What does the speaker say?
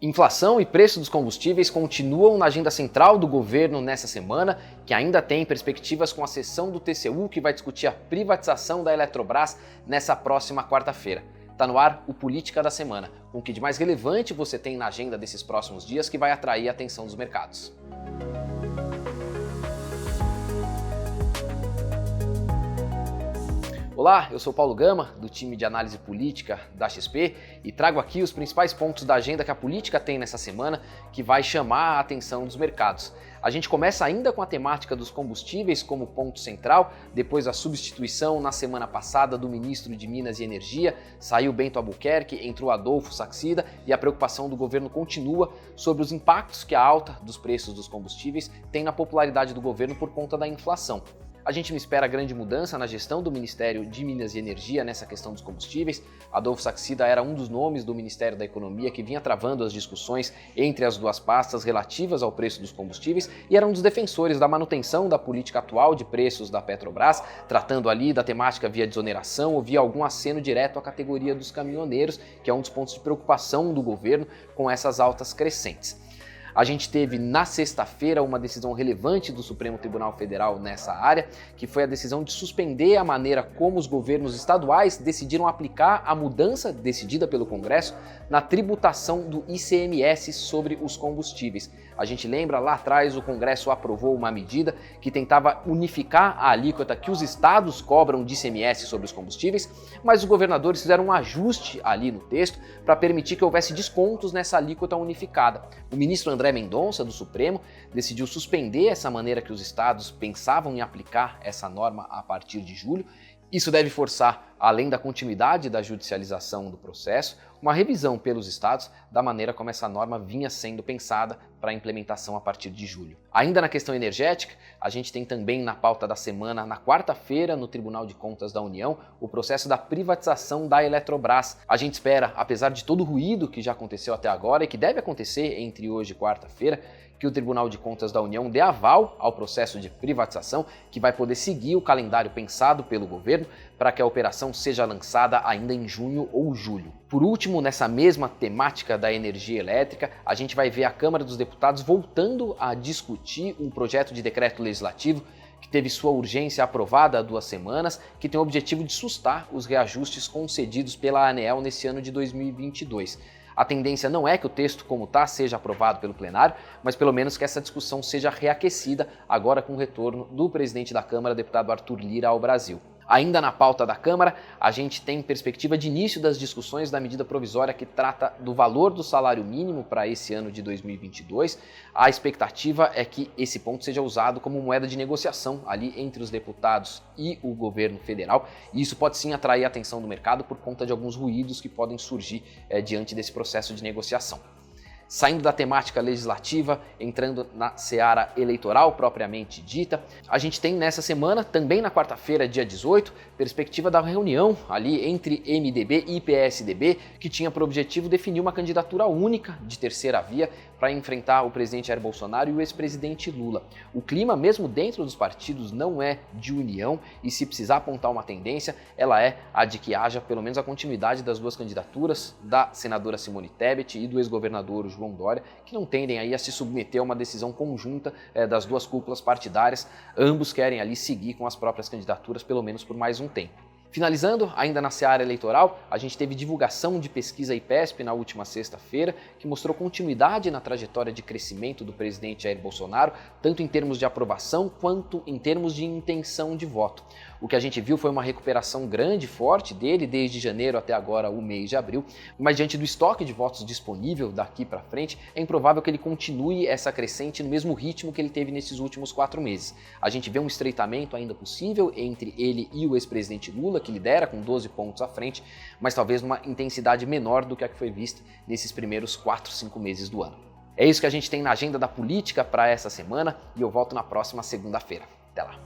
Inflação e preço dos combustíveis continuam na agenda central do governo nessa semana, que ainda tem perspectivas com a sessão do TCU, que vai discutir a privatização da Eletrobras nessa próxima quarta-feira. Tá no ar o Política da Semana, com o que de mais relevante você tem na agenda desses próximos dias que vai atrair a atenção dos mercados. Olá, eu sou Paulo Gama, do time de análise política da XP, e trago aqui os principais pontos da agenda que a política tem nessa semana, que vai chamar a atenção dos mercados. A gente começa ainda com a temática dos combustíveis como ponto central, depois da substituição na semana passada do ministro de Minas e Energia, saiu Bento Albuquerque, entrou Adolfo Saxida e a preocupação do governo continua sobre os impactos que a alta dos preços dos combustíveis tem na popularidade do governo por conta da inflação. A gente não espera grande mudança na gestão do Ministério de Minas e Energia nessa questão dos combustíveis. Adolfo Saxida era um dos nomes do Ministério da Economia que vinha travando as discussões entre as duas pastas relativas ao preço dos combustíveis e era um dos defensores da manutenção da política atual de preços da Petrobras, tratando ali da temática via desoneração ou via algum aceno direto à categoria dos caminhoneiros, que é um dos pontos de preocupação do governo com essas altas crescentes. A gente teve na sexta-feira uma decisão relevante do Supremo Tribunal Federal nessa área, que foi a decisão de suspender a maneira como os governos estaduais decidiram aplicar a mudança decidida pelo Congresso na tributação do ICMS sobre os combustíveis. A gente lembra, lá atrás o Congresso aprovou uma medida que tentava unificar a alíquota que os estados cobram de ICMS sobre os combustíveis, mas os governadores fizeram um ajuste ali no texto para permitir que houvesse descontos nessa alíquota unificada. O ministro André Mendonça, do Supremo, decidiu suspender essa maneira que os estados pensavam em aplicar essa norma a partir de julho. Isso deve forçar, além da continuidade da judicialização do processo, uma revisão pelos estados da maneira como essa norma vinha sendo pensada para a implementação a partir de julho. Ainda na questão energética, a gente tem também na pauta da semana, na quarta-feira, no Tribunal de Contas da União, o processo da privatização da Eletrobras. A gente espera, apesar de todo o ruído que já aconteceu até agora e que deve acontecer entre hoje e quarta-feira, que o Tribunal de Contas da União dê aval ao processo de privatização, que vai poder seguir o calendário pensado pelo governo para que a operação seja lançada ainda em junho ou julho. Por último, nessa mesma temática da energia elétrica, a gente vai ver a Câmara dos Deputados voltando a discutir um projeto de decreto legislativo que teve sua urgência aprovada há 2 semanas, que tem o objetivo de sustar os reajustes concedidos pela ANEEL nesse ano de 2022. A tendência não é que o texto como está seja aprovado pelo plenário, mas pelo menos que essa discussão seja reaquecida agora com o retorno do presidente da Câmara, deputado Arthur Lira, ao Brasil. Ainda na pauta da Câmara, a gente tem perspectiva de início das discussões da medida provisória que trata do valor do salário mínimo para esse ano de 2022. A expectativa é que esse ponto seja usado como moeda de negociação ali entre os deputados e o governo federal. E isso pode sim atrair a atenção do mercado por conta de alguns ruídos que podem surgir diante desse processo de negociação. Saindo da temática legislativa, entrando na seara eleitoral propriamente dita, a gente tem nessa semana, também na quarta-feira, dia 18, perspectiva da reunião ali entre MDB e PSDB, que tinha por objetivo definir uma candidatura única de terceira via para enfrentar o presidente Jair Bolsonaro e o ex-presidente Lula. O clima, mesmo dentro dos partidos, não é de união e, se precisar apontar uma tendência, ela é a de que haja pelo menos a continuidade das duas candidaturas, da senadora Simone Tebet e do ex-governador João Dória, que não tendem aí a se submeter a uma decisão conjunta das duas cúpulas partidárias. Ambos querem ali seguir com as próprias candidaturas, pelo menos por mais um tempo. Finalizando, ainda na seara eleitoral, a gente teve divulgação de pesquisa IPESP na última sexta-feira, que mostrou continuidade na trajetória de crescimento do presidente Jair Bolsonaro, tanto em termos de aprovação quanto em termos de intenção de voto. O que a gente viu foi uma recuperação grande e forte dele desde janeiro até agora o mês de abril, mas diante do estoque de votos disponível daqui para frente, é improvável que ele continue essa crescente no mesmo ritmo que ele teve nesses últimos 4 meses. A gente vê um estreitamento ainda possível entre ele e o ex-presidente Lula, que lidera com 12 pontos à frente, mas talvez numa intensidade menor do que a que foi vista nesses primeiros 4, 5 meses do ano. É isso que a gente tem na agenda da política para essa semana e eu volto na próxima segunda-feira. Até lá!